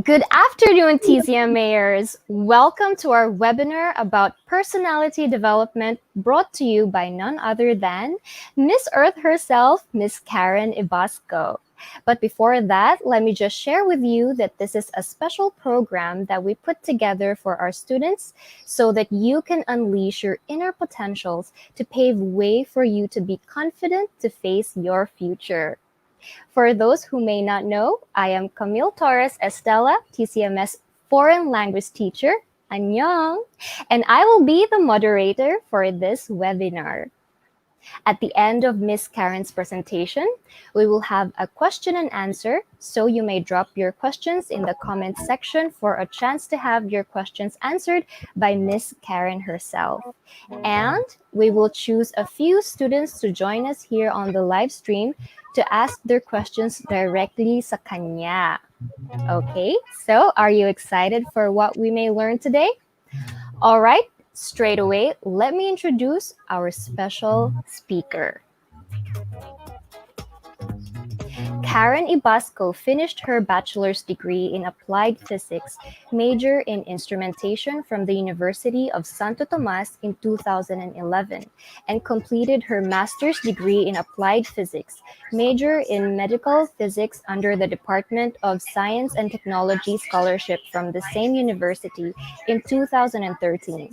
Good afternoon, TCMayerS. Welcome to our webinar about personality development, brought to you by none other than Miss Earth herself, Miss Karen Ibasco. But before that, let me just share with you that this is a special program that we put together for our students so that you can unleash your inner potentials to pave way for you to be confident to face your future. For those who may not know, I am Camille Torres Estela, TCMS foreign language teacher, Annyeong, and I will be the moderator for this webinar. At the end of Miss Karen's presentation, we will have a question and answer, so you may drop your questions in the comment section for a chance to have your questions answered by Miss Karen herself. And we will choose a few students to join us here on the live stream to ask their questions directly sa kanya. Okay, so are you excited for what we may learn today? All right. Straight away, let me introduce our special speaker. Karen Ibasco finished her bachelor's degree in applied physics, major in instrumentation from the University of Santo Tomas in 2011, and completed her master's degree in applied physics, major in medical physics under the Department of Science and Technology Scholarship from the same university in 2013.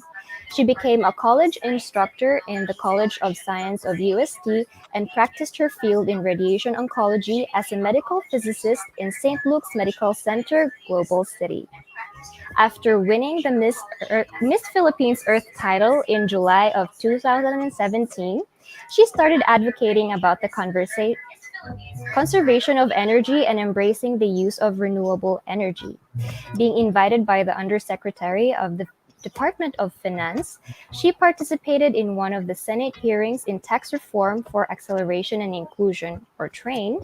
She became a college instructor in the College of Science of UST and practiced her field in radiation oncology as a medical physicist in St. Luke's Medical Center, Global City. After winning the Miss Philippines Earth title in July of 2017, she started advocating about the conservation of energy and embracing the use of renewable energy. Being invited by the Undersecretary of the Department of Finance, she participated in one of the Senate hearings in Tax Reform for Acceleration and Inclusion, or TRAIN,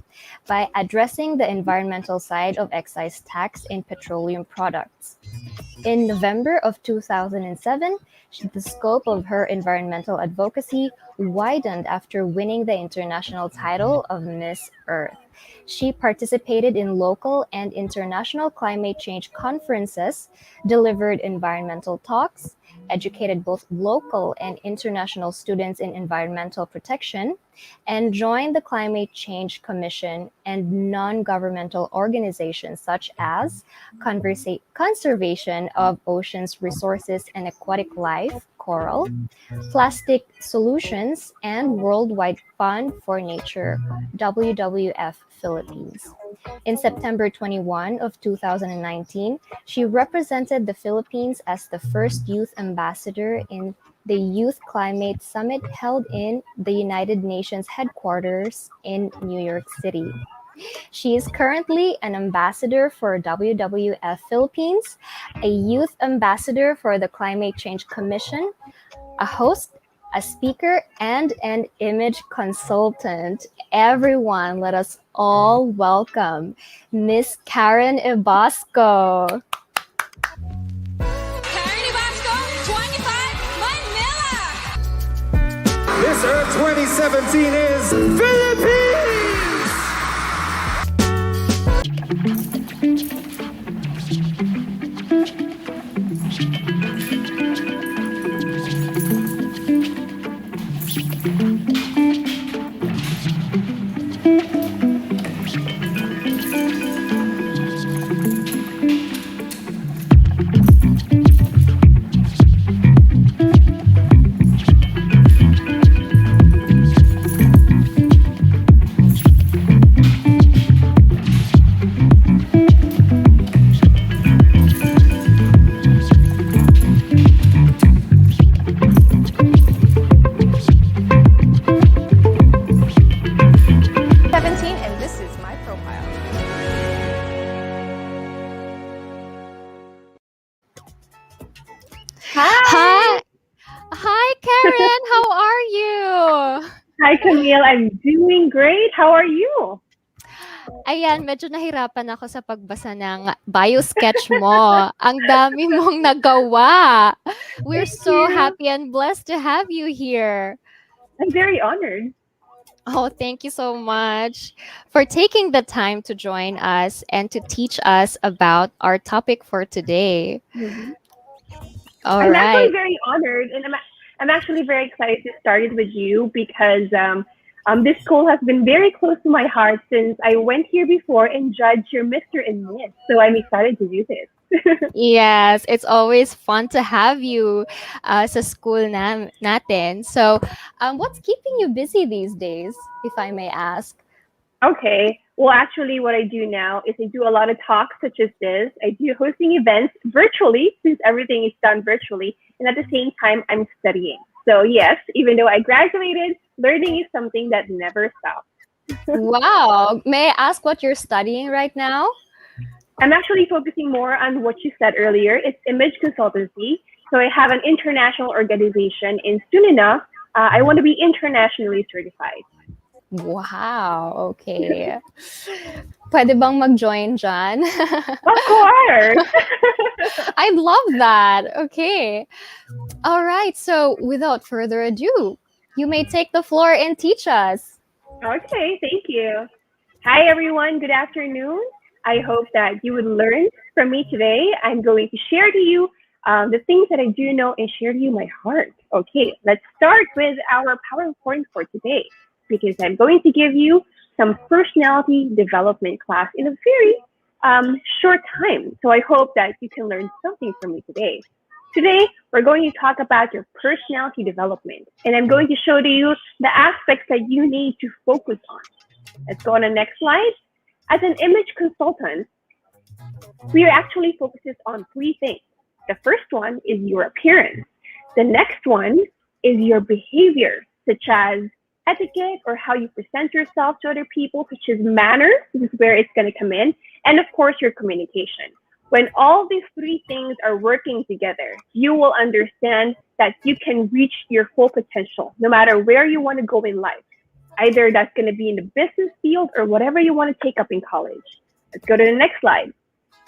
by addressing the environmental side of excise tax in petroleum products. In November of 2007, the scope of her environmental advocacy widened after winning the international title of Miss Earth. She participated in local and international climate change conferences, delivered environmental talks, educated both local and international students in environmental protection, and joined the Climate Change Commission and non-governmental organizations such as Conservation of Oceans Resources and Aquatic Life, Coral, Plastic Solutions, and Worldwide Fund for Nature, WWF Philippines. In September 21 of 2019, she represented the Philippines as the first youth ambassador in the Youth Climate Summit held in the United Nations headquarters in New York City. She is currently an ambassador for WWF Philippines, a youth ambassador for the Climate Change Commission, a host, a speaker, and an image consultant. Everyone, let us all welcome Miss Karen Ibasco. Karen Ibasco, 25, Manila. This Earth 2017 is Philippines! And this is my profile. Hi. Hi, Karen. How are you? Hi, Camille. I'm doing great. How are you? Ayan, medyo nahirapan ako sa pagbasa ng bio sketch mo. Ang dami mong nagawa. We're so happy and blessed to have you here. I'm very honored. Oh, thank you so much for taking the time to join us and to teach us about our topic for today. All I'm actually right. very honored, and I'm actually very excited to start it with you because this school has been very close to my heart since I went here before and judged your Mr. and Miss. So I'm excited to do this. Yes, it's always fun to have you sa school natin. So, what's keeping you busy these days, if I may ask? Okay. Well, actually, what I do now is I do a lot of talks such as this. I do hosting events virtually since everything is done virtually. And at the same time, I'm studying. So yes, even though I graduated, learning is something that never stops. Wow. May I ask what you're studying right now? I'm actually focusing more on what you said earlier. It's image consultancy. So I have an international organization, and soon enough, I want to be internationally certified. Wow. Okay. Pwede bang mag-join dyan? Of course. I'd love that. Okay. All right. So without further ado, you may take the floor and teach us. Okay, thank you. Hi, everyone. Good afternoon. I hope that you would learn from me today. I'm going to share to you the things that I do know and share to you my heart. Okay, let's start with our PowerPoint for today, because I'm going to give you some personality development class in a very short time. So I hope that you can learn something from me today. Today, we're going to talk about your personality development, and I'm going to show to you the aspects that you need to focus on. Let's go on the next slide. As an image consultant, we are actually focused on three things. The first one is your appearance. The next one is your behavior, such as etiquette or how you present yourself to other people, such as manners. This is where it's going to come in. And of course, your communication. When all these three things are working together, you will understand that you can reach your full potential, no matter where you want to go in life. Either that's going to be in the business field or whatever you want to take up in college. Let's go to the next slide.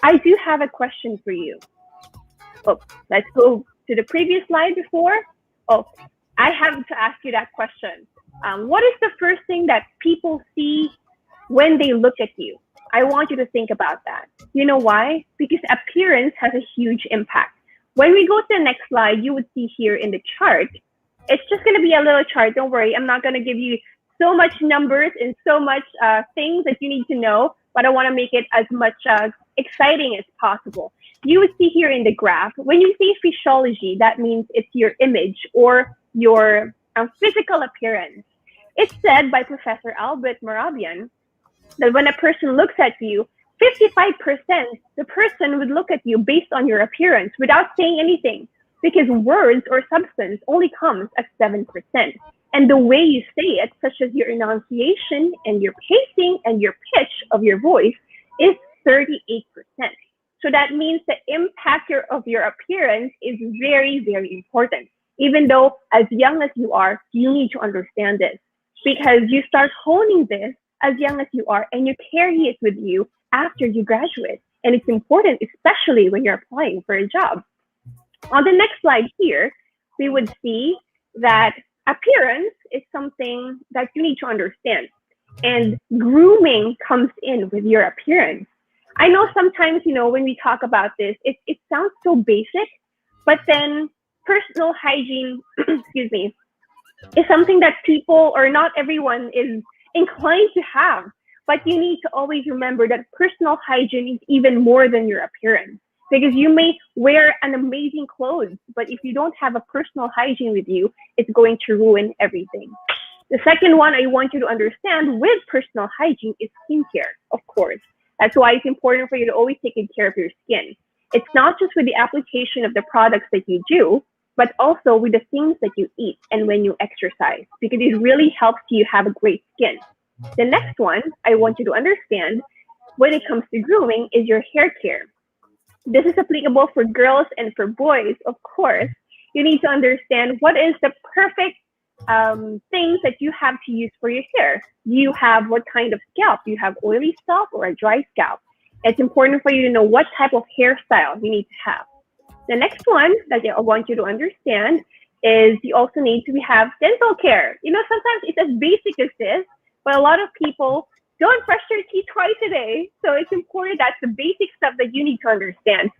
I do have a question for you. Oh, let's go to the previous slide before. Oh, I have to ask you that question. What is the first thing that people see when they look at you? I want you to think about that. You know why? Because appearance has a huge impact. When we go to the next slide, you would see here in the chart, it's just going to be a little chart. Don't worry. I'm not going to give you so much numbers and so much things that you need to know, but I want to make it as much exciting as possible. You would see here in the graph, when you see physiology, that means it's your image or your physical appearance. It's said by Professor Albert Morabian that when a person looks at you, 55% the person would look at you based on your appearance without saying anything. because words or substance only comes at 7%. And the way you say it, such as your enunciation and your pacing and your pitch of your voice, is 38%. So that means the impact of your appearance is very, very important. Even though as young as you are, you need to understand this because you start honing this as young as you are and you carry it with you after you graduate. And it's important, especially when you're applying for a job. On the next slide here, we would see that appearance is something that you need to understand. And grooming comes in with your appearance. I know sometimes, when we talk about this, it sounds so basic, but then personal hygiene, excuse me, is something that people or not everyone is inclined to have. But you need to always remember that personal hygiene is even more than your appearance. Because you may wear an amazing clothes, but if you don't have a personal hygiene with you, it's going to ruin everything. The second one I want you to understand with personal hygiene is skincare, of course. That's why it's important for you to always take good care of your skin. It's not just with the application of the products that you do, but also with the things that you eat and when you exercise, because it really helps you have a great skin. The next one I want you to understand when it comes to grooming is your hair care. This is applicable for girls and for boys, of course. You need to understand what is the perfect things that you have to use for your hair. You have what kind of scalp? You have oily scalp or a dry scalp. It's important for you to know what type of hairstyle you need to have. The next one that I want you to understand is you also need to have dental care. Sometimes it's as basic as this, but a lot of people don't brush their teeth twice a day. So it's important. That's the basic stuff that you need to understand.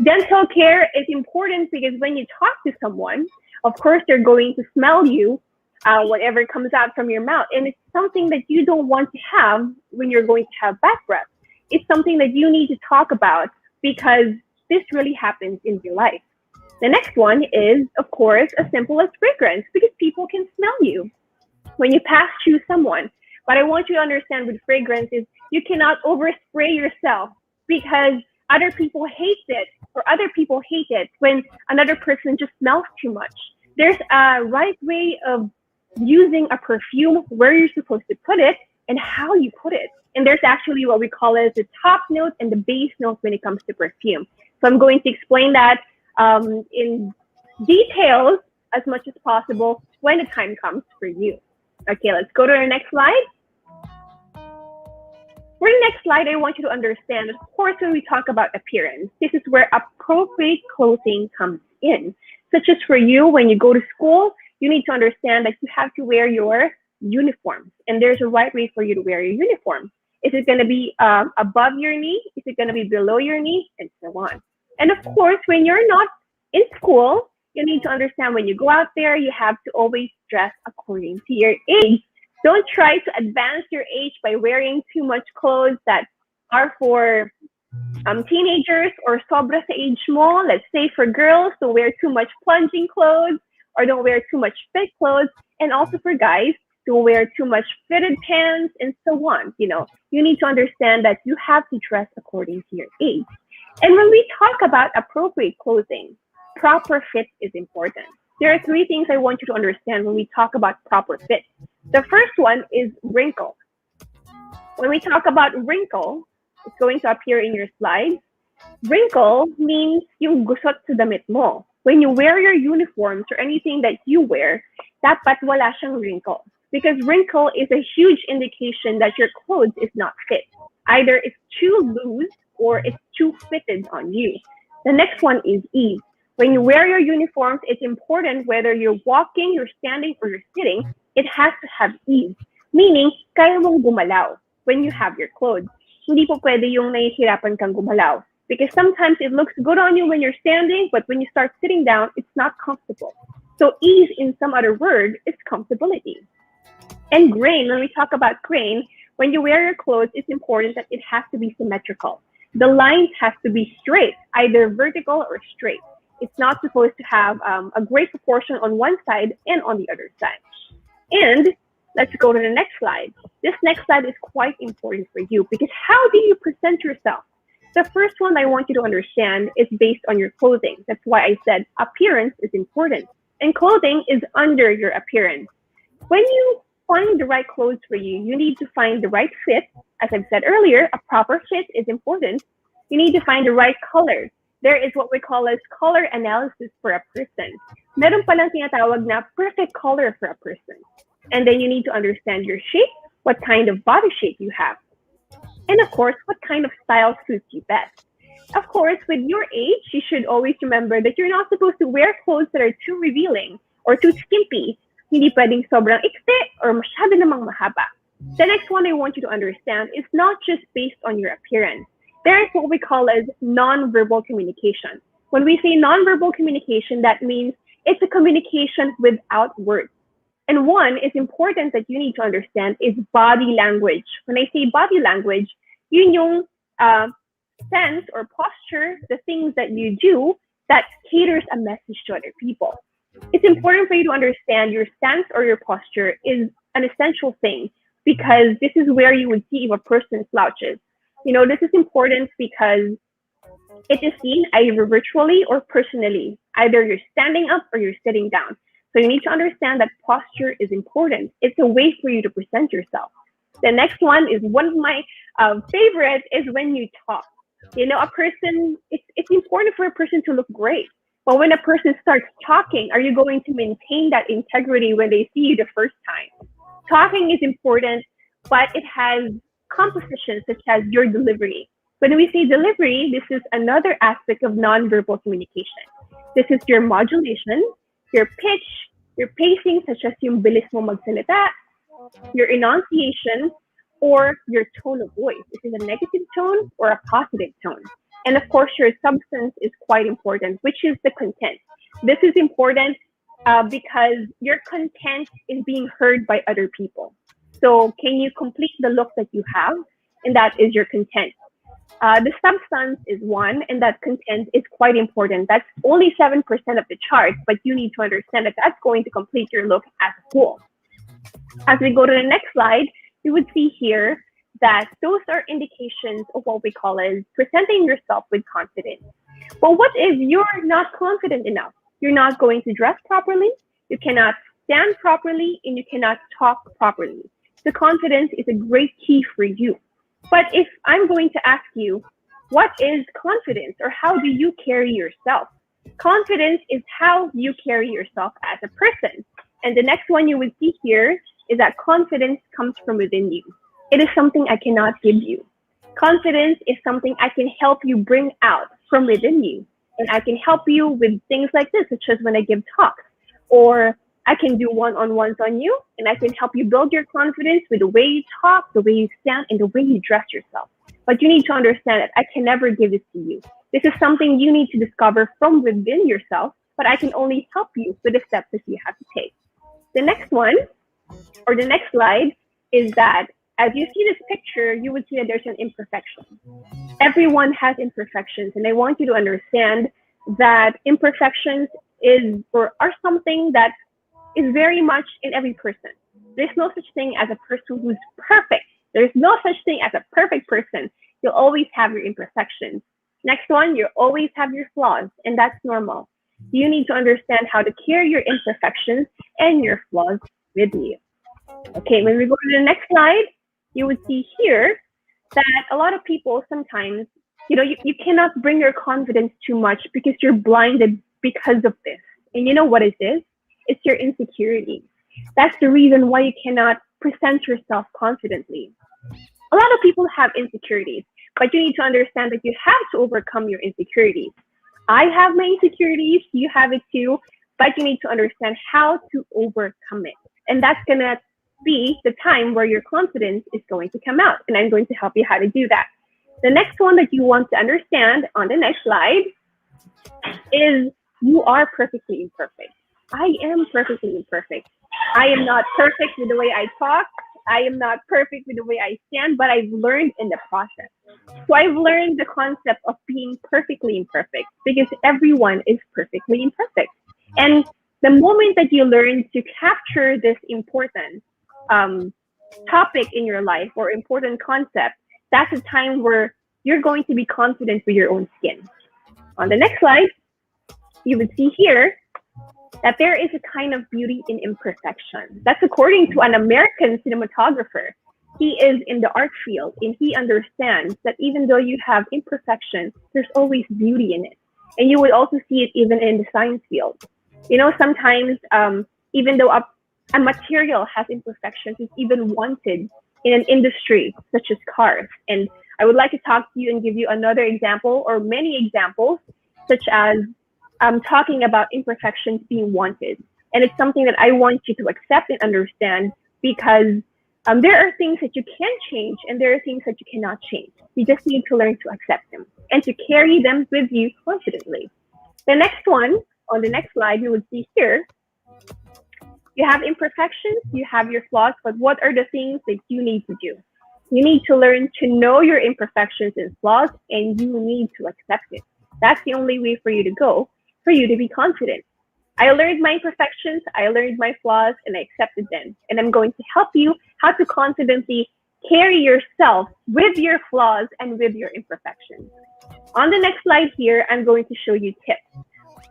Dental care is important because when you talk to someone, of course, they're going to smell you, whatever comes out from your mouth. And it's something that you don't want to have when you're going to have bad breath. It's something that you need to talk about because this really happens in your life. The next one is, of course, as simple as fragrance because people can smell you when you pass through someone. But I want you to understand with fragrance is you cannot overspray yourself because other people hate it or other people hate it when another person just smells too much. There's a right way of using a perfume, where you're supposed to put it and how you put it. And there's actually what we call as the top note and the base note when it comes to perfume. So I'm going to explain that in details as much as possible when the time comes for you. Okay, let's go to our next slide. For the next slide, I want you to understand, of course, when we talk about appearance, this is where appropriate clothing comes in. Such as for you, when you go to school, you need to understand that you have to wear your uniform. And there's a right way for you to wear your uniform. Is it going to be above your knee? Is it going to be below your knee? And so on. And of course, when you're not in school, you need to understand when you go out there, you have to always dress according to your age. Don't try to advance your age by wearing too much clothes that are for teenagers or sobra sa age mo. Let's say for girls, don't wear too much plunging clothes or don't wear too much fit clothes. And also for guys, don't wear too much fitted pants and so on. You need to understand that you have to dress according to your age. And when we talk about appropriate clothing, proper fit is important. There are three things I want you to understand when we talk about proper fit. The first one is wrinkle. When we talk about wrinkle, it's going to appear in your slides. Wrinkle means yung gusot sa damit mo. When you wear your uniforms or anything that you wear, dapat wala siyang wrinkle. Because wrinkle is a huge indication that your clothes is not fit. Either it's too loose or it's too fitted on you. The next one is ease. When you wear your uniforms, it's important whether you're walking, you're standing, or you're sitting, it has to have ease. Meaning, kaya mong gumalaw when you have your clothes. Hindi po pwede yung nahihirapan kang gumalaw. Because sometimes it looks good on you when you're standing, but when you start sitting down, it's not comfortable. So ease, in some other word, is comfortability. And grain, when we talk about grain, when you wear your clothes, it's important that it has to be symmetrical. The lines have to be straight, either vertical or straight. It's not supposed to have a great proportion on one side and on the other side. And let's go to the next slide. This next slide is quite important for you because how do you present yourself? The first one I want you to understand is based on your clothing. That's why I said appearance is important. And clothing is under your appearance. When you find the right clothes for you, you need to find the right fit. As I've said earlier, a proper fit is important. You need to find the right color. There is what we call as color analysis for a person. Meron palang tinatawag na perfect color for a person. And then you need to understand your shape, what kind of body shape you have. And of course, what kind of style suits you best. Of course, with your age, you should always remember that you're not supposed to wear clothes that are too revealing or too skimpy. Hindi pwedeng sobrang ikti or masyado namang mahaba. The next one I want you to understand is not just based on your appearance. There is what we call as non-verbal communication. When we say non-verbal communication, that means it's a communication without words. And one is important that you need to understand is body language. When I say body language, yun yung sense or posture, the things that you do that caters a message to other people. It's important for you to understand your stance or your posture is an essential thing because this is where you would see if a person slouches. You know, this is important because it is seen either virtually or personally. Either you're standing up or you're sitting down. So you need to understand that posture is important. It's a way for you to present yourself. The next one is one of my favorites is when you talk. You know, a person, it's important for a person to look great. But when a person starts talking, are you going to maintain that integrity when they see you the first time? Talking is important, but it has compositions such as your delivery. When we say delivery, this is another aspect of nonverbal communication. This is your modulation, your pitch, your pacing, such as yung bilis mo magsalita, your enunciation, or your tone of voice. Is it a negative tone or a positive tone? And of course, your substance is quite important, which is the content. This is important because your content is being heard by other people. So can you complete the look that you have? And that is your content. The substance is one, and that content is quite important. That's only 7% of the chart, but you need to understand that that's going to complete your look as a whole. As we go to the next slide, you would see here that those are indications of what we call as presenting yourself with confidence. But what if you're not confident enough? You're not going to dress properly, you cannot stand properly, and you cannot talk properly. The confidence is a great key for you. But if I'm going to ask you, what is confidence or how do you carry yourself? Confidence is how you carry yourself as a person. And the next one you would see here is that confidence comes from within you. It is something I cannot give you. Confidence is something I can help you bring out from within you. And I can help you with things like this, such as when I give talks, or I can do one-on-ones on you, and I can help you build your confidence with the way you talk, the way you stand, and the way you dress yourself. But you need to understand that I can never give this to you. This is something you need to discover from within yourself, but I can only help you with the steps that you have to take. The next one, or the next slide, is that as you see this picture, you would see that there's an imperfection. Everyone has imperfections, and I want you to understand that imperfections are something that is very much in every person. There's no such thing as a person who's perfect. There's no such thing as a perfect person. You'll always have your imperfections. Next one, you'll always have your flaws, and that's normal. You need to understand how to carry your imperfections and your flaws with you. Okay, when we go to the next slide, you would see here that a lot of people sometimes, you cannot bring your confidence too much because you're blinded because of this. And you know what it is? It's your insecurity. That's the reason why you cannot present yourself confidently. A lot of people have insecurities, but you need to understand that you have to overcome your insecurities. I have my insecurities, you have it too, but you need to understand how to overcome it. And that's going to be the time where your confidence is going to come out. And I'm going to help you how to do that. The next one that you want to understand on the next slide is you are perfectly imperfect. I am perfectly imperfect. I am not perfect with the way I talk. I am not perfect with the way I stand, but I've learned in the process. So I've learned the concept of being perfectly imperfect because everyone is perfectly imperfect. And the moment that you learn to capture this important topic in your life or important concept, that's a time where you're going to be confident with your own skin. On the next slide, you would see here that there is a kind of beauty in imperfection. That's according to an American cinematographer. He is in the art field and he understands that even though you have imperfection, there's always beauty in it. And you would also see it even in the science field. You know, sometimes even though a material has imperfections, it's even wanted in an industry such as cars. And I would like to talk to you and give you another example or many examples, such as talking about imperfections being wanted. And it's something that I want you to accept and understand, because there are things that you can change and there are things that you cannot change. You just need to learn to accept them and to carry them with you confidently. The next one, on the next slide, you would see here, you have imperfections, you have your flaws, but what are the things that you need to do? You need to learn to know your imperfections and flaws, and you need to accept it. That's the only way for you to go, for you to be confident. I learned my imperfections, I learned my flaws, and I accepted them. And I'm going to help you how to confidently carry yourself with your flaws and with your imperfections. On the next slide here, I'm going to show you tips.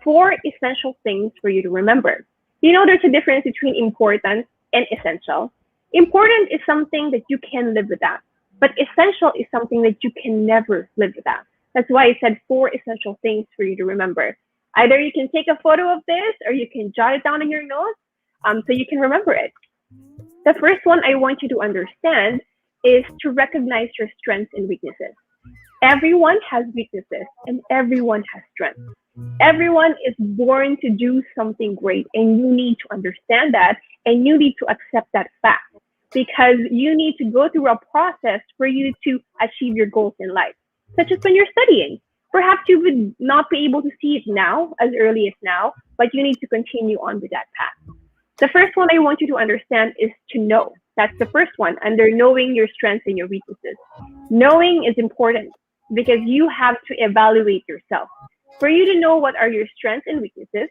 4 essential things for you to remember. You know, there's a difference between important and essential. Important is something that you can live without, but essential is something that you can never live without. That's why I said 4 essential things for you to remember. Either you can take a photo of this or you can jot it down in your notes so you can remember it. The first one I want you to understand is to recognize your strengths and weaknesses. Everyone has weaknesses and everyone has strengths. Everyone is born to do something great, and you need to understand that, and you need to accept that fact, because you need to go through a process for you to achieve your goals in life, such as when you're studying. Perhaps you would not be able to see it now, as early as now, but you need to continue on with that path. The first one I want you to understand is to know. That's the first one, under knowing your strengths and your weaknesses. Knowing is important because you have to evaluate yourself. For you to know what are your strengths and weaknesses,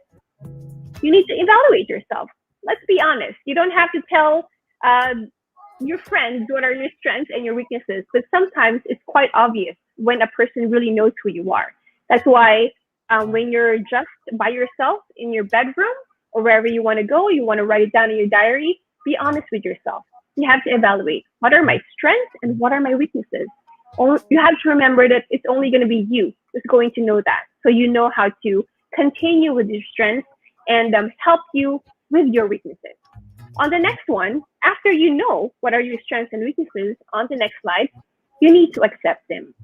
you need to evaluate yourself. Let's be honest. You don't have to tell your friends what are your strengths and your weaknesses, but sometimes it's quite obvious when a person really knows who you are. That's why when you're just by yourself in your bedroom or wherever you want to go, you want to write it down in your diary, be honest with yourself. You have to evaluate what are my strengths and what are my weaknesses. You have to remember that it's only going to be you who's going to know that. So you know how to continue with your strengths and help you with your weaknesses. On the next one, after you know what are your strengths and weaknesses, on the next slide, you need to accept them.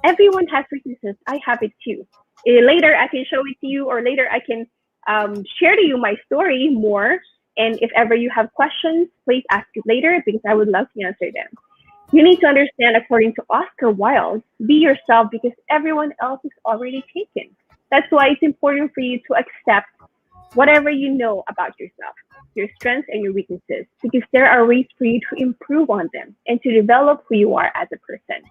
Everyone has weaknesses. I have it too. Later, I can show it to you, or later I can share to you my story more. And if ever you have questions, please ask it later, because I would love to answer them. You need to understand, according to Oscar Wilde, be yourself because everyone else is already taken. That's why it's important for you to accept whatever you know about yourself, your strengths and your weaknesses, because there are ways for you to improve on them and to develop who you are as a person.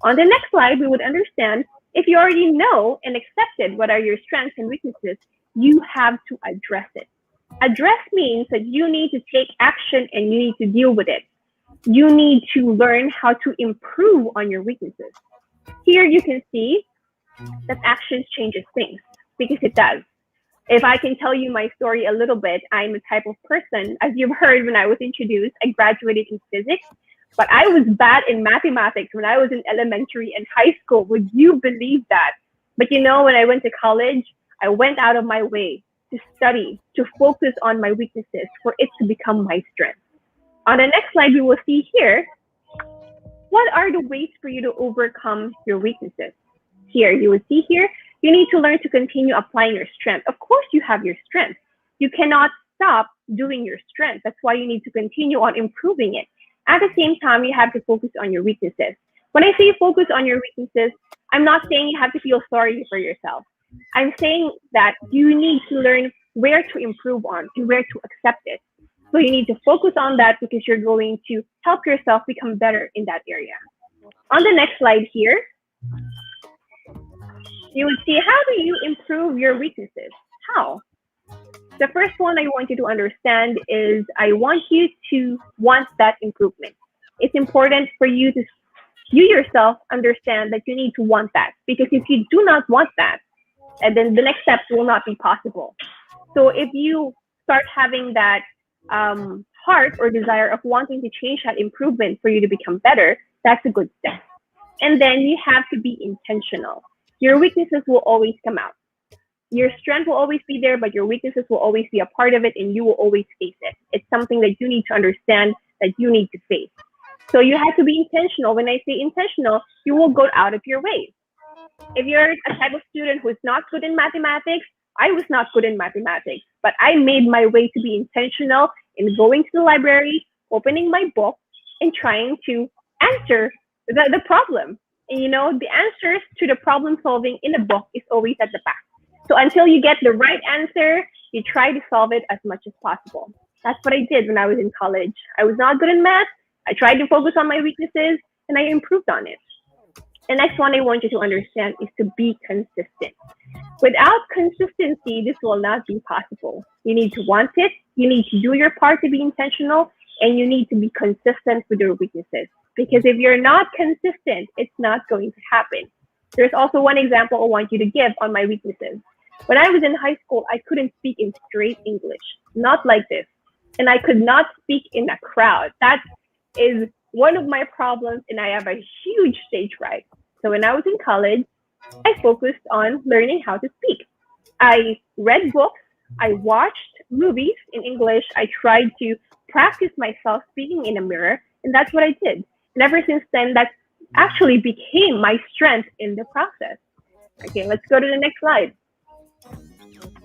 On the next slide, we would understand if you already know and accepted what are your strengths and weaknesses, you have to address it. Address means that you need to take action and you need to deal with it. You need to learn how to improve on your weaknesses. Here you can see that action changes things, because it does. If I can tell you my story a little bit, I'm a type of person, as you've heard when I was introduced, I graduated in physics, but I was bad in mathematics when I was in elementary and high school. Would you believe that? But you know, when I went to college, I went out of my way to study, to focus on my weaknesses for it to become my strength. On the next slide, we will see here, what are the ways for you to overcome your weaknesses? Here, you will see here, you need to learn to continue applying your strength. Of course, you have your strength. You cannot stop doing your strength. That's why you need to continue on improving it. At the same time, you have to focus on your weaknesses. When I say focus on your weaknesses, I'm not saying you have to feel sorry for yourself. I'm saying that you need to learn where to improve on and where to accept it. So you need to focus on that, because you're going to help yourself become better in that area. On the next slide here, you will see, how do you improve your weaknesses? How? The first one I want you to understand is I want you to want that improvement. It's important for you to you yourself understand that you need to want that. Because if you do not want that, and then the next steps will not be possible. So if you start having that heart or desire of wanting to change that improvement for you to become better, that's a good step. And then you have to be intentional. Your weaknesses will always come out. Your strength will always be there, but your weaknesses will always be a part of it, and you will always face it. It's something that you need to understand, that you need to face. So you have to be intentional. When I say intentional, you will go out of your way. If you're a type of student who's not good in mathematics, I was not good in mathematics, but I made my way to be intentional in going to the library, opening my book, and trying to answer the problem. And the answers to the problem solving in a book is always at the back. So until you get the right answer, you try to solve it as much as possible. That's what I did when I was in college. I was not good in math. I tried to focus on my weaknesses, and I improved on it. The next one I want you to understand is to be consistent. Without consistency, this will not be possible. You need to want it, you need to do your part to be intentional, and you need to be consistent with your weaknesses. Because if you're not consistent, it's not going to happen. There's also one example I want you to give on my weaknesses. When I was in high school, I couldn't speak in straight English, not like this. And I could not speak in a crowd. That is one of my problems, and I have a huge stage fright. So when I was in college, I focused on learning how to speak. I read books, I watched movies in English, I tried to practice myself speaking in a mirror, and that's what I did. And ever since then, that actually became my strength in the process. Okay, let's go to the next slide.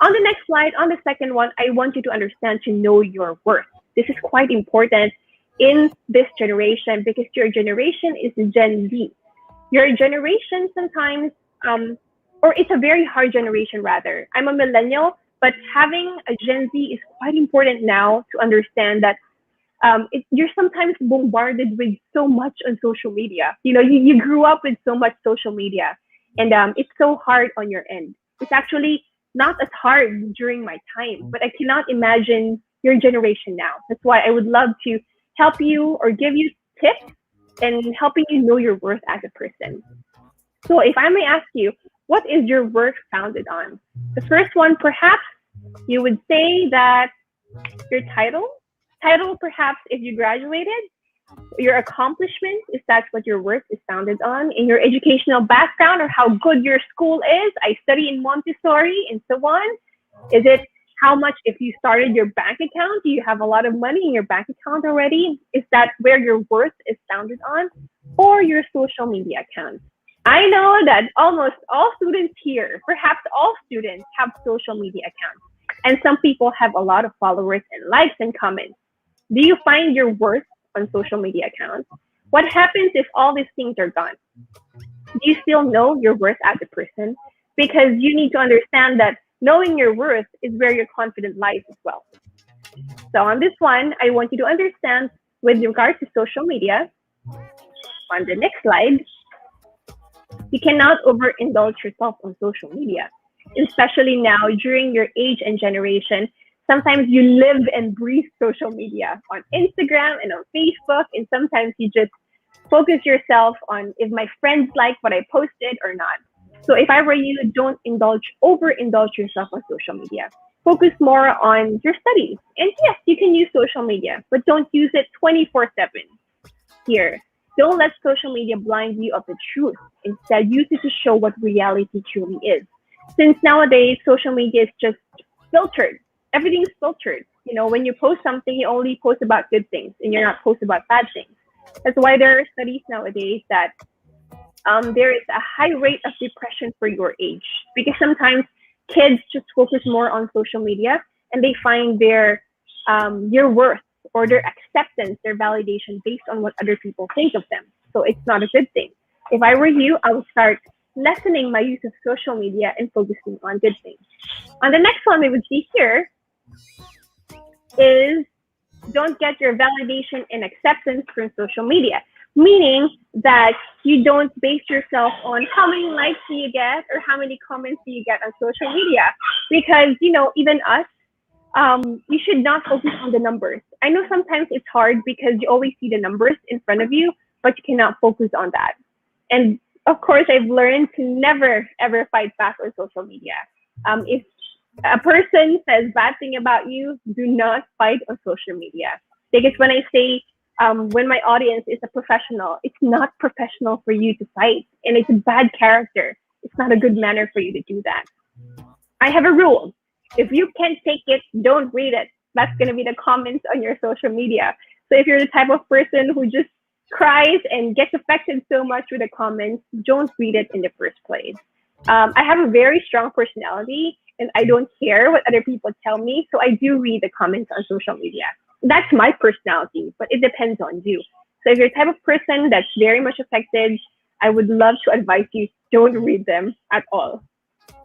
On the next slide, on the second one, I want you to understand to know your worth. This is quite important in this generation because your generation is Gen Z. Your generation sometimes, or it's a very hard generation rather. I'm a millennial, but having a Gen Z is quite important now to understand that you're sometimes bombarded with so much on social media. You grew up with so much social media, and it's so hard on your end. It's actually not as hard during my time, but I cannot imagine your generation now. That's why I would love to help you or give you tips and helping you know your worth as a person. So if I may ask you, what is your worth founded on? The first one, perhaps you would say that your title perhaps if you graduated, your accomplishment, if that's what your worth is founded on, in your educational background or how good your school is. I study in Montessori and so on. Is it how much, if you started your bank account, do you have a lot of money in your bank account already? Is that where your worth is founded on? Or your social media account? I know that almost all students here, perhaps all students, have social media accounts. And some people have a lot of followers and likes and comments. Do you find your worth on social media accounts? What happens if all these things are gone? Do you still know your worth as a person? Because you need to understand that knowing your worth is where your confidence lies as well. So on this one, I want you to understand with regards to social media, on the next slide, you cannot overindulge yourself on social media, especially now during your age and generation. Sometimes you live and breathe social media on Instagram and on Facebook, and sometimes you just focus yourself on if my friends like what I posted or not. So if I were you, don't overindulge yourself on social media. Focus more on your studies. And yes, you can use social media, but don't use it 24/7. Here, don't let social media blind you of the truth. Instead, use it to show what reality truly is. Since nowadays, social media is just filtered. Everything's filtered. When you post something, you only post about good things and you're not post about bad things. That's why there are studies nowadays that there is a high rate of depression for your age, because sometimes kids just focus more on social media and they find their worth or their acceptance, their validation based on what other people think of them. So it's not a good thing. If I were you, I would start lessening my use of social media and focusing on good things. On the next one we would see here is don't get your validation and acceptance from social media, meaning that you don't base yourself on how many likes do you get or how many comments do you get on social media, because even us, you should not focus on the numbers. I know sometimes it's hard because you always see the numbers in front of you, but you cannot focus on that. And of course, I've learned to never ever fight back on social media. If a person says bad thing about you, do not fight on social media. Because when I say when my audience is a professional, it's not professional for you to fight, and it's a bad character. It's not a good manner for you to do that. I have a rule. If you can't take it, don't read it. That's going to be the comments on your social media. So if you're the type of person who just cries and gets affected so much with the comments, don't read it in the first place. I have a very strong personality, and I don't care what other people tell me. So I do read the comments on social media. That's my personality, but it depends on you. So if you're the type of person that's very much affected, I would love to advise you, don't read them at all.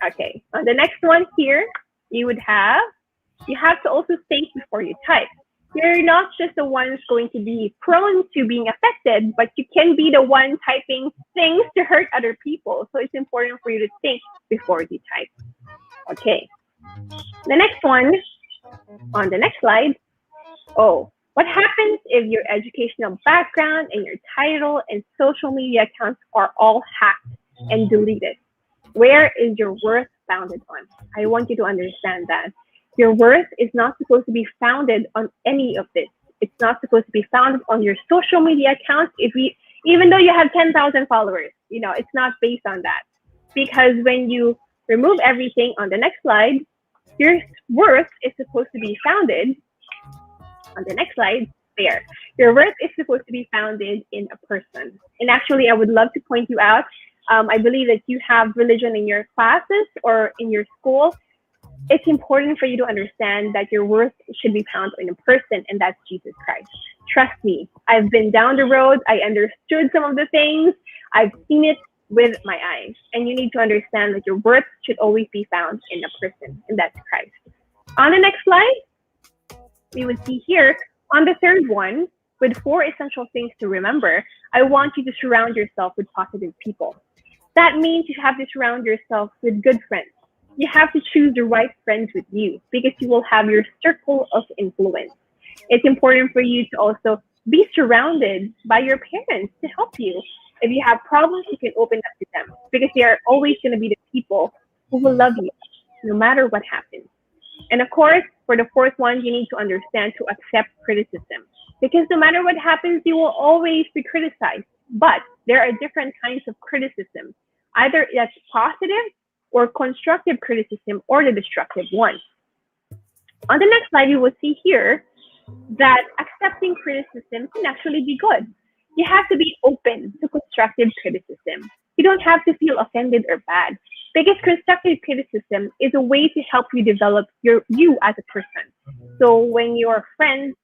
Okay, on the next one here, you have to also think before you type. You're not just the one who's going to be prone to being affected, but you can be the one typing things to hurt other people. So it's important for you to think before you type. Okay, the next one, on the next slide. Oh, what happens if your educational background and your title and social media accounts are all hacked and deleted? Where is your worth founded on? I want you to understand that. Your worth is not supposed to be founded on any of this. It's not supposed to be founded on your social media accounts. Even though you have 10,000 followers, it's not based on that. Because when you remove everything on the next slide, your worth is supposed to be founded on the next slide there. Your worth is supposed to be founded in a person. And actually, I would love to point you out. I believe that you have religion in your classes or in your school. It's important for you to understand that your worth should be found in a person, and that's Jesus Christ. Trust me, I've been down the road. I understood some of the things. I've seen it with my eyes. And you need to understand that your worth should always be found in a person, and that's Christ. On the next slide, we would see here on the third one, with 4 essential things to remember, I want you to surround yourself with positive people. That means you have to surround yourself with good friends. You have to choose the right friends with you because you will have your circle of influence. It's important for you to also be surrounded by your parents to help you. If you have problems, you can open up to them because they are always going to be the people who will love you no matter what happens. And of course, for the fourth one, you need to understand to accept criticism because no matter what happens, you will always be criticized. But there are different kinds of criticism. Either that's positive or constructive criticism or the destructive one. On the next slide, you will see here that accepting criticism can actually be good. You have to be open to constructive criticism. You don't have to feel offended or bad because constructive criticism is a way to help you develop you as a person. So when your friends,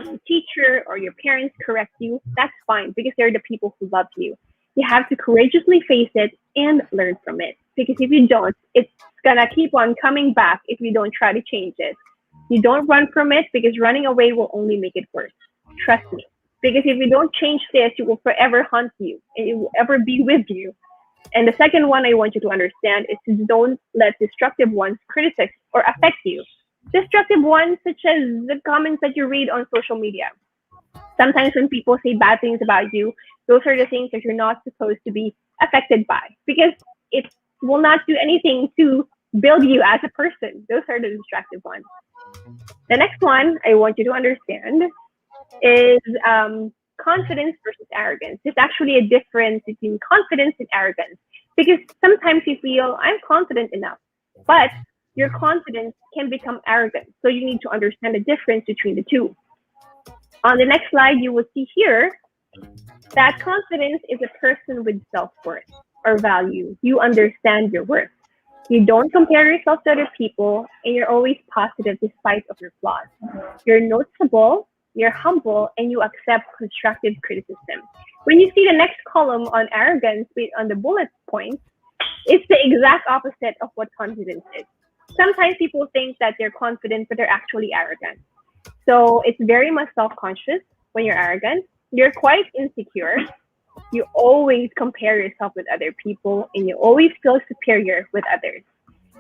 your teacher, or your parents correct you, that's fine because they're the people who love you. You have to courageously face it and learn from it. Because if you don't, it's gonna keep on coming back if you don't try to change it. You don't run from it because running away will only make it worse. Trust me. Because if you don't change this, it will forever haunt you and it will ever be with you. And the second one I want you to understand is to don't let destructive ones criticize or affect you. Destructive ones such as the comments that you read on social media. Sometimes when people say bad things about you, those are the things that you're not supposed to be affected by because it will not do anything to build you as a person. Those are the destructive ones. The next one I want you to understand is confidence versus arrogance. There's actually a difference between confidence and arrogance because sometimes you feel I'm confident enough, but your confidence can become arrogant. So you need to understand the difference between the two. On the next slide, you will see here that confidence is a person with self-worth or value. You understand your worth. You don't compare yourself to other people, and you're always positive despite of your flaws. You're noticeable, you're humble, and you accept constructive criticism. When you see the next column on arrogance on the bullet points, it's the exact opposite of what confidence is. Sometimes people think that they're confident, but they're actually arrogant. So it's very much self-conscious when you're arrogant. You're quite insecure. You always compare yourself with other people and you always feel superior with others.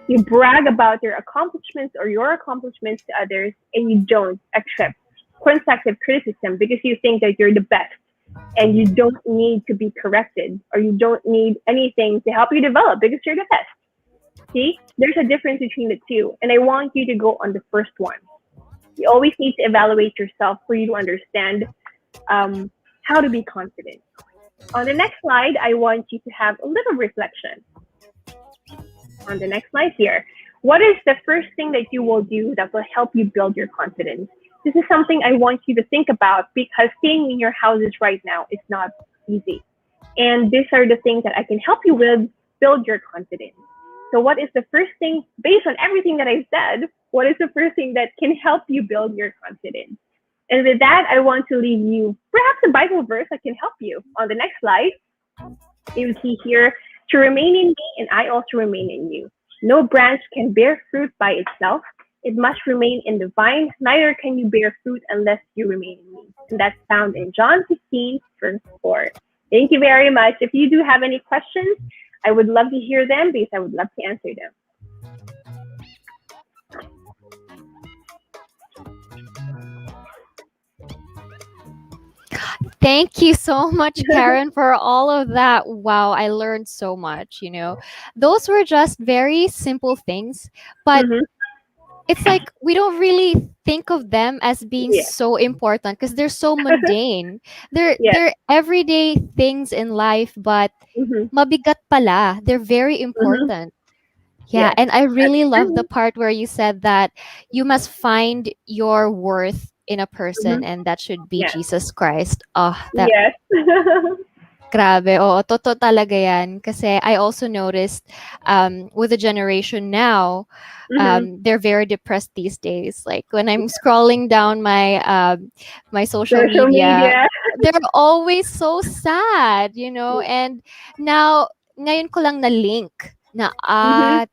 You brag about your accomplishments or your accomplishments to others and you don't accept constructive criticism because you think that you're the best. and you don't need to be corrected, or you don't need anything to help you develop because you're the best. See, there's a difference between the two, and I want you to go on the first one. You always need to evaluate yourself for you to understand how to be confident. On the next slide, I want you to have a little reflection. On the next slide here, what is the first thing that you will do that will help you build your confidence? This is something I want you to think about because staying in your houses right now is not easy. And these are the things that I can help you with build your confidence. So what is the first thing, based on everything that I said, what is the first thing that can help you build your confidence? And with that, I want to leave you perhaps a Bible verse that can help you. On the next slide, you see here, to remain in me and I also remain in you. No branch can bear fruit by itself. It must remain in the vine. Neither can you bear fruit unless you remain in me. And that's found in John 15, verse 4. Thank you very much. If you do have any questions, I would love to hear them because I would love to answer them. Thank you so much, Karen, for all of that. Wow, I learned so much. Those were just very simple things, but it's like we don't really think of them as being so important because they're so mundane. They're everyday things in life, but mabigat pala. They're very important. Yeah, and I really love the part where you said that you must find your worth in a person, and that should be Jesus Christ. Oh, that grabe. Oo, totoo talaga yan. Kasi I also noticed with the generation now, they're very depressed these days. Like when I'm scrolling down my social media, they're always so sad, and now, ngayon ko lang na-link na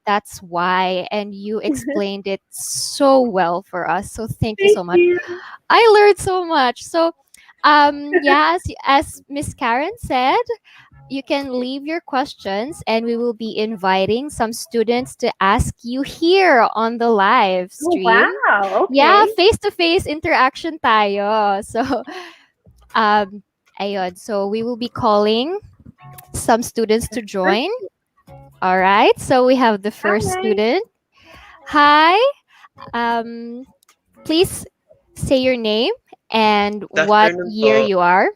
that's why, and you explained it so well for us. So thank you so much. I learned so much. So yeah, as Miss Karen said, you can leave your questions and we will be inviting some students to ask you here on the live stream. Wow. Okay. Yeah, face-to-face interaction tayo. So ayun. So we will be calling some students to join. All right. So we have the first student. Hi. Please say your name and what year you are.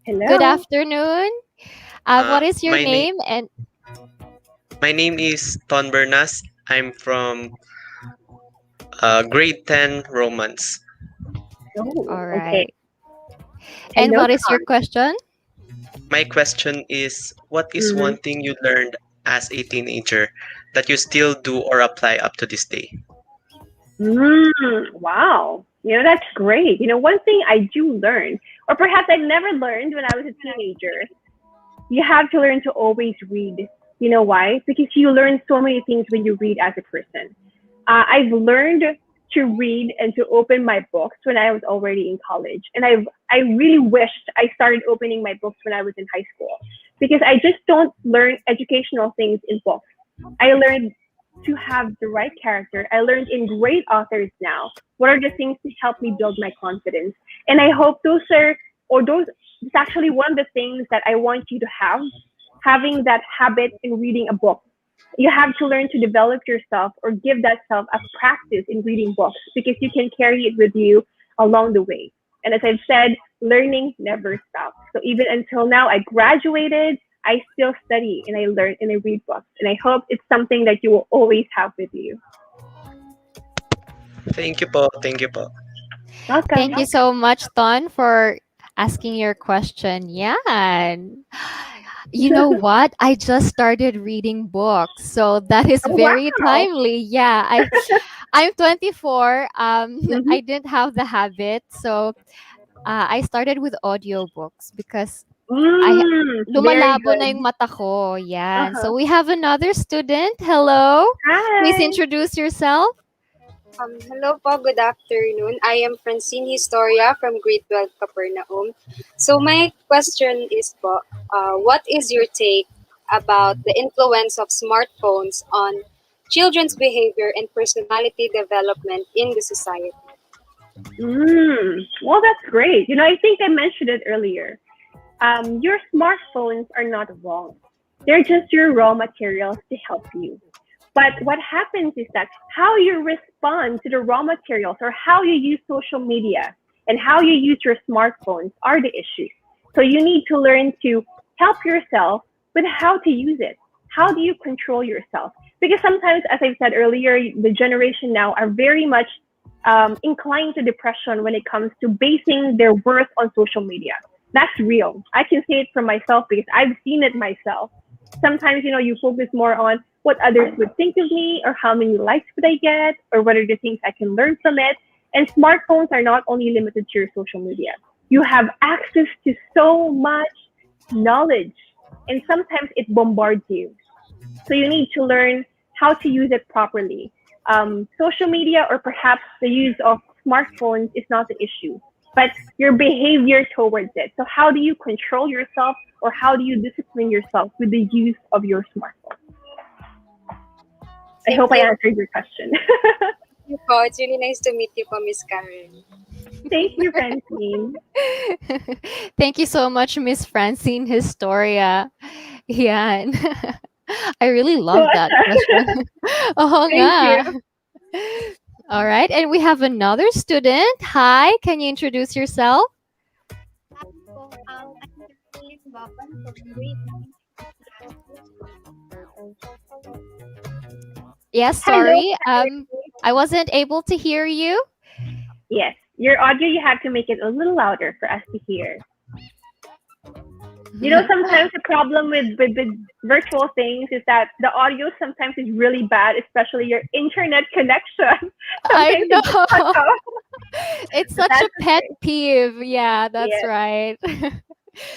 Hello. Good afternoon. What is your name? And my name is Ton Bernas. I'm from grade 10 Romance. Oh, all right. Okay. And Hello, what is your Tom. question? My question is, what is one thing you learned as a teenager that you still do or apply up to this day? Wow. That's great. One thing I do learn, or perhaps I never learned when I was a teenager, you have to learn to always read. You know why? Because you learn so many things when you read as a person. I've learned to read and to open my books when I was already in college. And I really wished I started opening my books when I was in high school, because I just don't learn educational things in books. I learned to have the right character. I learned in great authors now what are the things to help me build my confidence. And I hope it's actually one of the things that I want you to have, having that habit in reading a book. You have to learn to develop yourself or give that self a practice in reading books, because you can carry it with you along the way. And as I've said, learning never stops. So even until now, I graduated, I still study and I learn and I read books. And I hope it's something that you will always have with you. Thank you po. Thank you po. Welcome. Thank you so much, Ton, for asking your question. Yeah. You know what? I just started reading books, so that is very timely. Yeah, I'm 24. I didn't have the habit, so I started with audiobooks because lumalabo na yung mata ko. Yeah. So we have another student. Hello. Hi. Please introduce yourself. Hello po, good afternoon. I am Francine Historia from grade 12 Capernaum. So my question is po, what is your take about the influence of smartphones on children's behavior and personality development in the society? Well, that's great. I think I mentioned it earlier. your smartphones are not wrong. They're just your raw materials to help you. But what happens is that how you respond to the raw materials or how you use social media and how you use your smartphones are the issues. So you need to learn to help yourself with how to use it. How do you control yourself? Because sometimes, as I said earlier, the generation now are very much inclined to depression when it comes to basing their worth on social media. That's real. I can say it for myself because I've seen it myself. Sometimes, you focus more on what others would think of me or how many likes would I get or what are the things I can learn from it. And smartphones are not only limited to your social media. You have access to so much knowledge and sometimes it bombards you. So you need to learn how to use it properly. Social media or perhaps the use of smartphones is not the issue, but your behavior towards it. So how do you control yourself or how do you discipline yourself with the use of your smartphone? I hope I answered your question. Thank you po. It's really nice to meet you po, Miss Karen. Thank you, Francine. Thank you so much, Miss Francine Historia. Yeah. I really love that question. Oo Thank nga. you. All right. And we have another student. Hi. Can you introduce yourself? I'm Caroline Bapan from grade 9. Yes, Hello. sorry. I wasn't able to hear you. Yes, your audio, you have to make it a little louder for us to hear. Sometimes the problem with virtual things is that the audio sometimes is really bad, especially your internet connection. I Sometimes it just cuts know. off. It's such That's a pet okay. peeve. Yeah, that's Yes. right.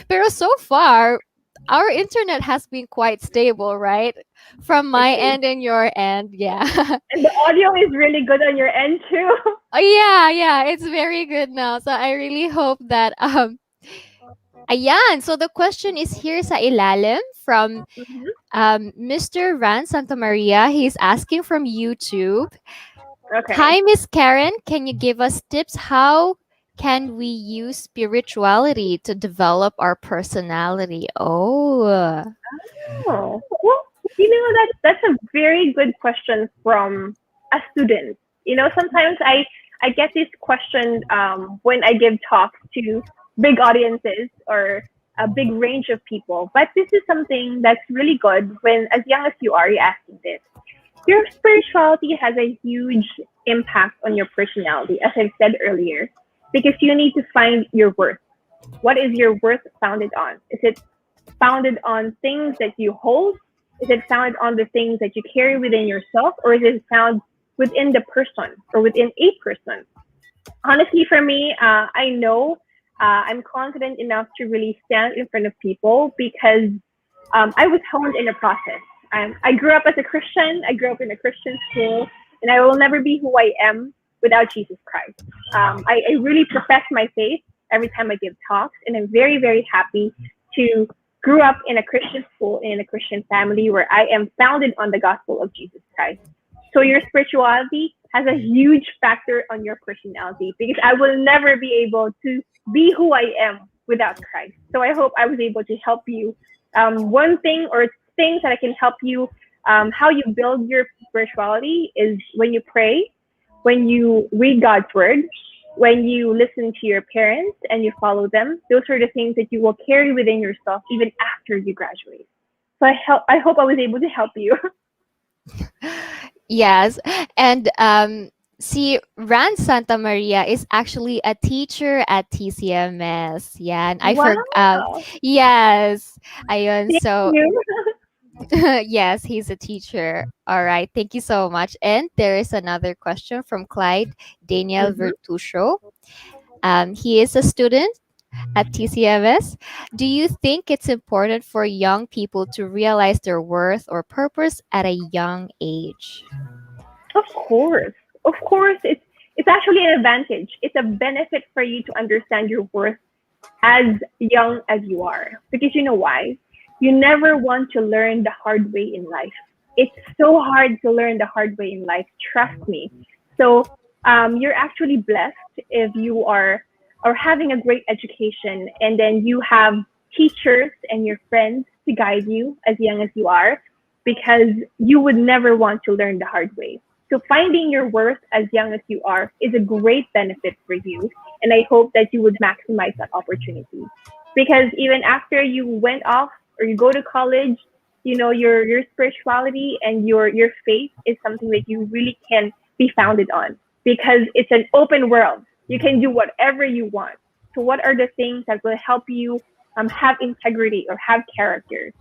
Pero so far, our internet has been quite stable, right? From my It is. end and your end. Yeah. And the audio is really good on your end too. Oh, yeah, it's very good now. So I really hope that ayan. So the question is here sa ilalim from Mr. Ran Santa Maria. He's asking from YouTube. Okay. Hi, Miss Karen. Can you give us tips? How can we use spirituality to develop our personality? Oh. Oh, well, that's a very good question from a student. Sometimes I get this question when I give talks to big audiences or a big range of people. But this is something that's really good when, as young as you are, you're asking this. Your spirituality has a huge impact on your personality, as I said earlier, because you need to find your worth. What is your worth founded on? Is it founded on things that you hold? Is it founded on the things that you carry within yourself? Or is it found within the person or within a person? Honestly, for me, I know I'm confident enough to really stand in front of people because I was honed in the process. I grew up as a Christian. I grew up in a Christian school, and I will never be who I am without Jesus Christ. I really profess my faith every time I give talks, and I'm very, very happy to grew up in a Christian school in a Christian family where I am founded on the gospel of Jesus Christ. So your spirituality has a huge factor on your personality because I will never be able to be who I am without Christ. So I hope I was able to help you. One thing or things that I can help you how you build your spirituality is when you pray, when you read God's word, when you listen to your parents and you follow them. Those are the things that you will carry within yourself even after you graduate. So I hope I was able to help you. Yes. And see, Ran Santa Maria is actually a teacher at TCMayerS. Yeah, and I Wow. yes. Ayun. Thank So you. yes, he's a teacher. All right. Thank you so much. And there is another question from Clyde Daniel Vertusho. He is a student at TCMayerS. Do you think it's important for young people to realize their worth or purpose at a young age? Of course. Of course, it's actually an advantage. It's a benefit for you to understand your worth as young as you are. Because you know why? You never want to learn the hard way in life. It's so hard to learn the hard way in life. Trust me. So you're actually blessed if you are having a great education and then you have teachers and your friends to guide you as young as you are, because you would never want to learn the hard way. So finding your worth as young as you are is a great benefit for you. And I hope that you would maximize that opportunity. Because even after you went off or you go to college, your spirituality and your faith is something that you really can be founded on, because it's an open world. You can do whatever you want. So what are the things that will help you have integrity or have character?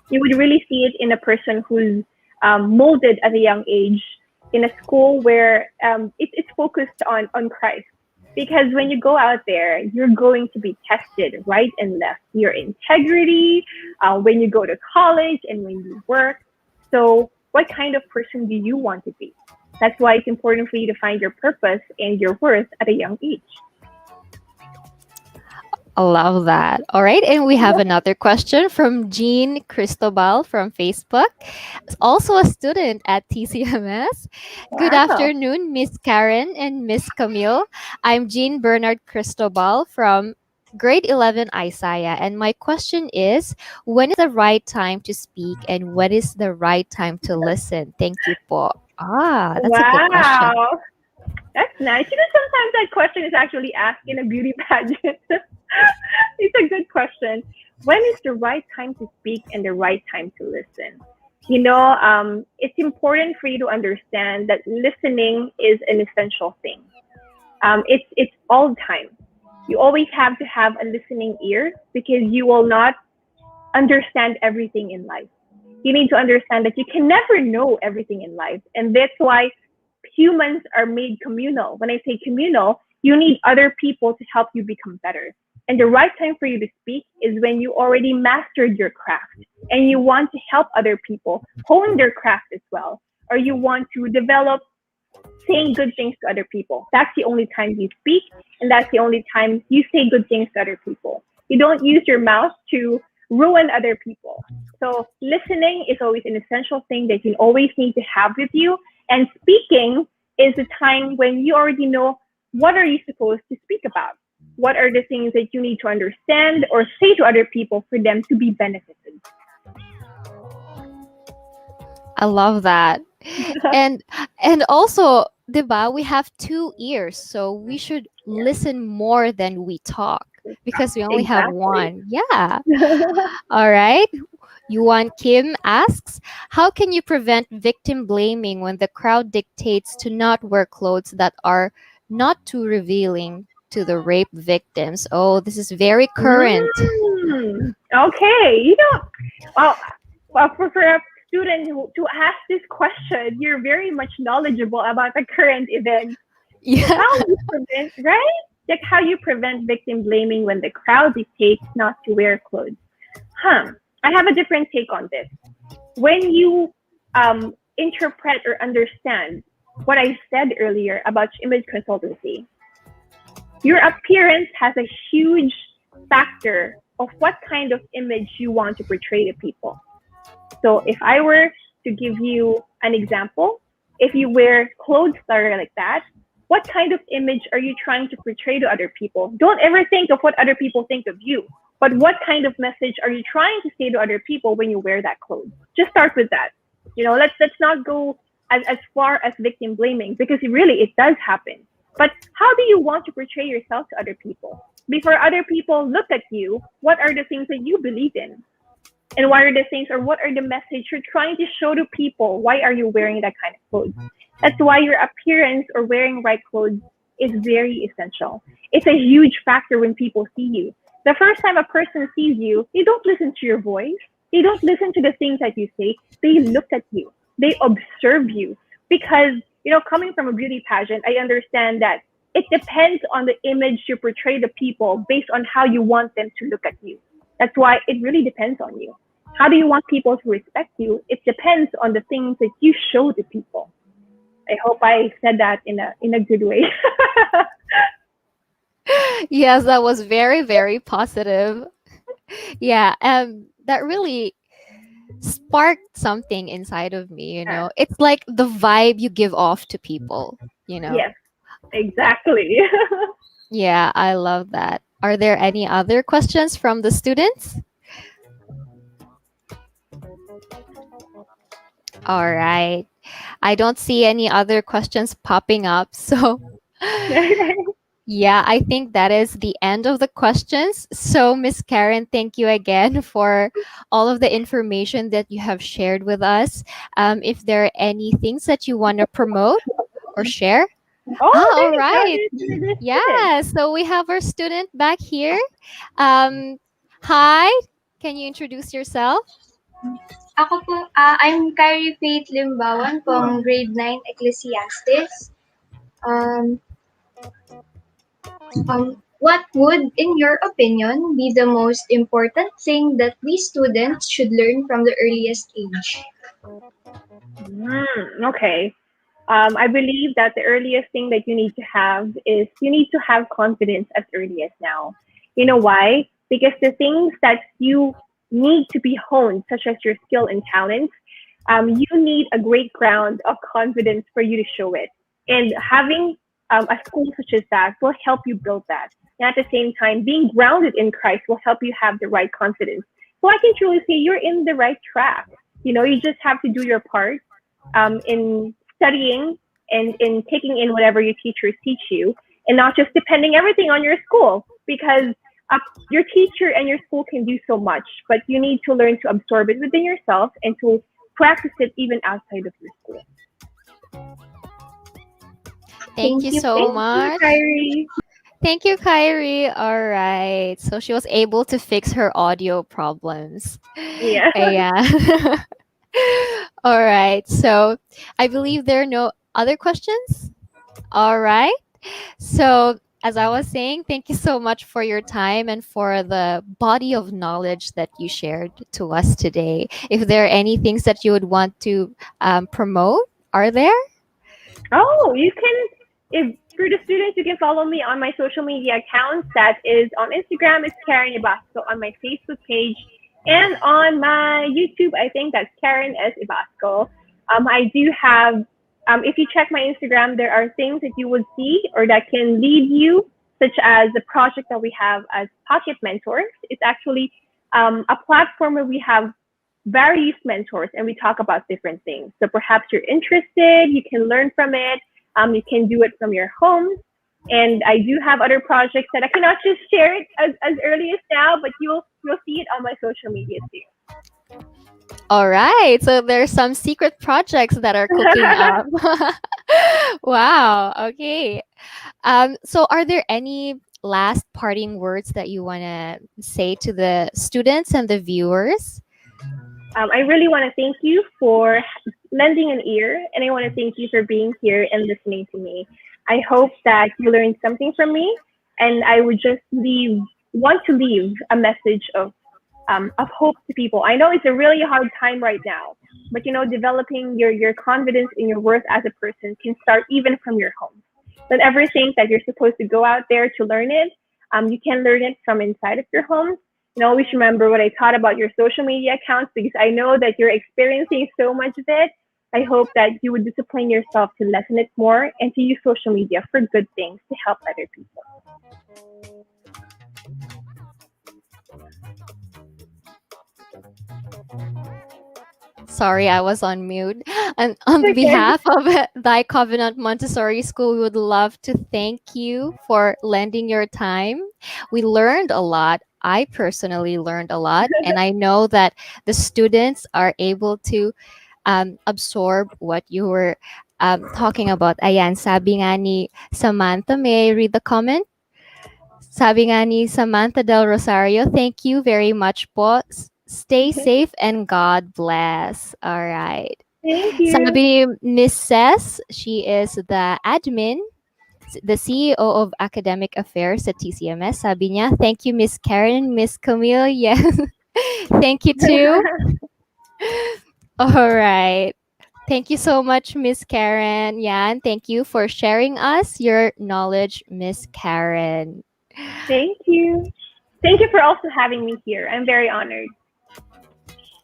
You would really see it in a person who's molded at a young age in a school where it's focused on Christ. Because when you go out there, you're going to be tested right and left. Your integrity, when you go to college and when you work. So what kind of person do you want to be? That's why it's important for you to find your purpose and your worth at a young age. I love that. All right. And we have another question from Jean Cristobal from Facebook, also a student at TCMS. Good Wow. afternoon, Miss Karen and Miss Camille. I'm Jean Bernard Cristobal from grade 11 Isaiah. And my question is, when is the right time to speak and when is the right time to listen? Thank you po. That's a good question. Wow. That's nice. Sometimes that question is actually asked in a beauty pageant. It's a good question. When is the right time to speak and the right time to listen? It's important for you to understand that listening is an essential thing. It's all the time. You always have to have a listening ear, because you will not understand everything in life. You need to understand that you can never know everything in life. And that's why humans are made communal. When I say communal, you need other people to help you become better. And the right time for you to speak is when you already mastered your craft and you want to help other people hone their craft as well, or you want to develop saying good things to other people. That's the only time you speak, and that's the only time you say good things to other people. You don't use your mouth to ruin other people. So listening is always an essential thing that you always need to have with you. And speaking is the time when you already know what are you supposed to speak about. What are the things that you need to understand or say to other people for them to be benefited? I love that. and also, diba, we have 2 ears, so we should listen more than we talk, because we only have Exactly. one. Yeah. All right. Yuan Kim asks, how can you prevent victim blaming when the crowd dictates to not wear clothes that are not too revealing to the rape victims? Oh, this is very current. Okay. For a student to ask this question, you're very much knowledgeable about the current event. Yeah. How you prevent, right? Like how you prevent victim blaming when the crowd dictates not to wear clothes. I have a different take on this. When you interpret or understand what I said earlier about image consultancy, your appearance has a huge factor of what kind of image you want to portray to people. So if I were to give you an example, if you wear clothes that are like that, what kind of image are you trying to portray to other people? Don't ever think of what other people think of you, but what kind of message are you trying to say to other people when you wear that clothes? Just start with that. Let's not go as far as victim blaming, because it does happen. But how do you want to portray yourself to other people? Before other people look at you, what are the things that you believe in? And what are the things, or what are the message you're trying to show to people? Why are you wearing that kind of clothes? That's why your appearance or wearing right clothes is very essential. It's a huge factor when people see you. The first time a person sees you, they don't listen to your voice. They don't listen to the things that you say. They look at you. They observe you. Because, coming from a beauty pageant, I understand that it depends on the image you portray to people based on how you want them to look at you. That's why it really depends on you. How do you want people to respect you? It depends on the things that you show to people. I hope I said that in a good way. Yes, that was very, very positive. Yeah, that really sparked something inside of me, It's like the vibe you give off to people, Yes, exactly. Yeah, I love that. Are there any other questions from the students? All right. I don't see any other questions popping up. So, yeah, I think that is the end of the questions. So, Miss Karen, thank you again for all of the information that you have shared with us. If there are any things that you want to promote or share. Oh, All there you go. right. There's the student. Yeah, so we have our student back here. Hi, can you introduce yourself? Ako po, I'm Kyrie Faith Limbawan from grade 9 Ecclesiastes. Um, what would, in your opinion, be the most important thing that we students should learn from the earliest age? Okay. I believe that the earliest thing that you need to have is you need to have confidence as early as now. You know why? Because the things that you need to be honed, such as your skill and talents, you need a great ground of confidence for you to show it. And having a school such as that will help you build that. And at the same time, being grounded in Christ will help you have the right confidence. So I can truly say you're in the right track. You know, you just have to do your part in studying and in taking in whatever your teachers teach you and not just depending everything on your school because your teacher and your school can do so much, but you need to learn to absorb it within yourself and to practice it even outside of your school. Thank you so Thank you, much. Kyrie. Thank you, Kyrie. All right. So she was able to fix her audio problems. Yeah. Yeah. All right. So I believe there are no other questions. All right. So, as I was saying, thank you so much for your time and for the body of knowledge that you shared to us today. If there are any things that you would want to promote, are there? Oh, you can, if for the students, you can follow me on my social media accounts. That is on Instagram, it's Karen Ibasco, on my Facebook page, and on my YouTube, I think that's Karen S. Ibasco. I do have, if you check my Instagram, there are things that you would see or that can lead you, such as the project that we have as Pocket Mentors. It's actually a platform where we have various mentors and we talk about different things. So perhaps you're interested, you can learn from it. You can do it from your home. And I do have other projects that I cannot just share it as early as now, but you'll see it on my social media too. All right. So there's some secret projects that are cooking up. Wow. Okay. So are there any last parting words that you want to say to the students and the viewers? I really want to thank you for lending an ear, and I want to thank you for being here and listening to me. I hope that you learned something from me, and I would just want to leave a message of hope to people. I know it's a really hard time right now, but you know, developing your confidence in your worth as a person can start even from your home. Don't ever think that you're supposed to go out there to learn it. You can learn it from inside of your home. And always remember what I taught about your social media accounts because I know that you're experiencing so much of it. I hope that you would discipline yourself to lessen it more and to use social media for good things to help other people. Sorry, I was on mute. And on Okay. behalf of Thy Covenant Montessori School, we would love to thank you for lending your time. We learned a lot. I personally learned a lot, and I know that the students are able to absorb what you were talking about. Ayan, sabi nga ni Samantha, may I read the comment? Sabi nga ni Samantha Del Rosario, thank you very much po. Stay safe and God bless. All right. Thank you. Sabi ni Miss Cess, she is the admin, the CEO of Academic Affairs at TCMayerS. Sabi niya, thank you, Miss Karen, Miss Camille. Yes. Thank you too. All right. Thank you so much, Miss Karen. Yan, thank you for sharing us your knowledge, Miss Karen. Thank you. Thank you for also having me here. I'm very honored.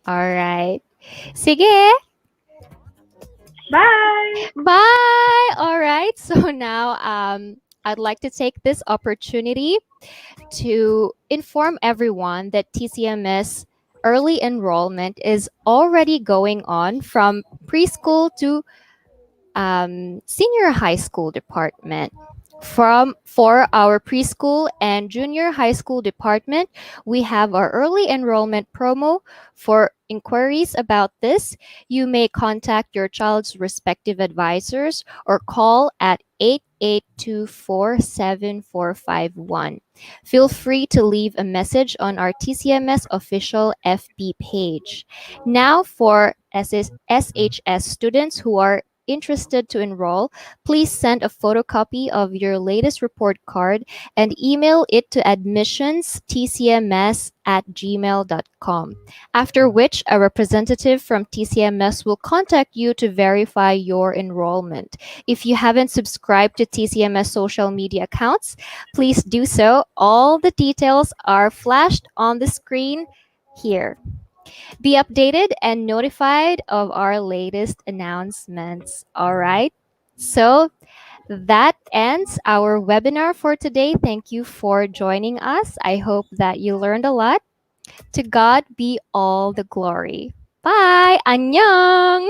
All right. Sige. Bye. Bye. All right. So now I'd like to take this opportunity to inform everyone that TCMS early enrollment is already going on from preschool to senior high school department. For our preschool and junior high school department, we have our early enrollment promo. For inquiries about this, you may contact your child's respective advisors or call at 8824741. Feel free to leave a message on our TCMS official FB page. Now, for SHS students who are interested to enroll, please send a photocopy of your latest report card and email it to admissionstcms@gmail.com. After which, a representative from TCMS will contact you to verify your enrollment. If you haven't subscribed to TCMS social media accounts, please do so. All the details are flashed on the screen here. Be updated and notified of our latest announcements. All right. So that ends our webinar for today. Thank you for joining us. I hope that you learned a lot. To God be all the glory. Bye. Annyeong.